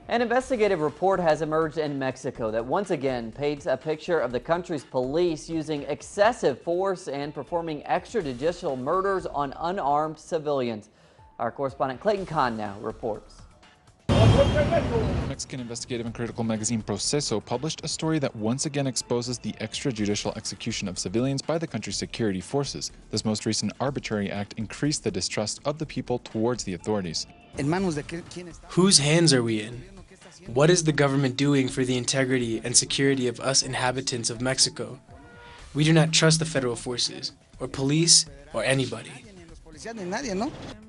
An investigative report has emerged in Mexico that once again paints a picture of the country's police using excessive force and performing extrajudicial murders on unarmed civilians. Our correspondent Clayton Kahn now reports. Mexican investigative and critical magazine Proceso published a story that once again exposes the extrajudicial execution of civilians by the country's security forces. This most recent arbitrary act increased the distrust of the people towards the authorities. Whose hands are we in? What is the government doing for the integrity and security of us inhabitants of Mexico? We do not trust the federal forces, or police, or anybody.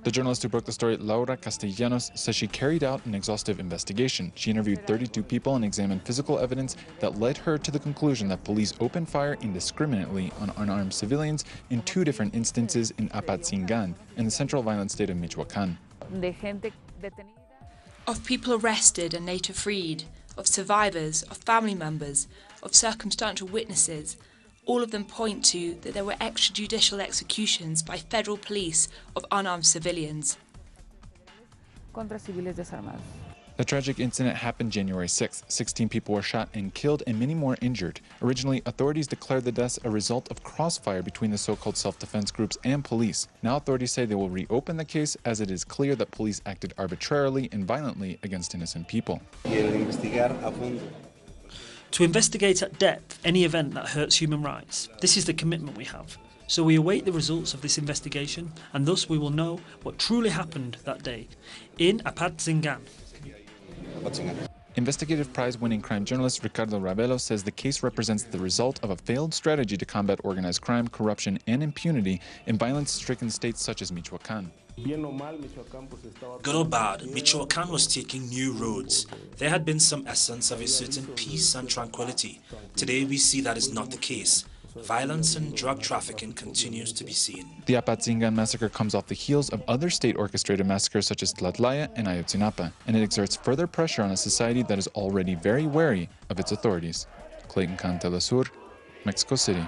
The journalist who broke the story, Laura Castellanos, says she carried out an exhaustive investigation. She interviewed 32 people and examined physical evidence that led her to the conclusion that police opened fire indiscriminately on unarmed civilians in 2 different instances in Apatzingan, in the central violent state of Michoacan. Of people arrested and later freed, of survivors, of family members, of circumstantial witnesses, all of them point to that there were extrajudicial executions by federal police of unarmed civilians. The tragic incident happened January 6th. 16 people were shot and killed and many more injured. Originally, authorities declared the deaths a result of crossfire between the so-called self-defense groups and police. Now authorities say they will reopen the case as it is clear that police acted arbitrarily and violently against innocent people. To investigate at depth any event that hurts human rights. This is the commitment we have. So we await the results of this investigation, and thus we will know what truly happened that day in Apatzingan. Investigative prize-winning crime journalist Ricardo Ravelo says the case represents the result of a failed strategy to combat organized crime, corruption, and impunity in violence-stricken states such as Michoacan. Good or bad, Michoacan was taking new roads. There had been some essence of a certain peace and tranquility. Today we see that is not the case. Violence and drug trafficking continues to be seen. The Apatzingan massacre comes off the heels of other state-orchestrated massacres such as Tlatlaya and Ayotzinapa, and it exerts further pressure on a society that is already very wary of its authorities. Clayton Kahn, Telesur, Mexico City.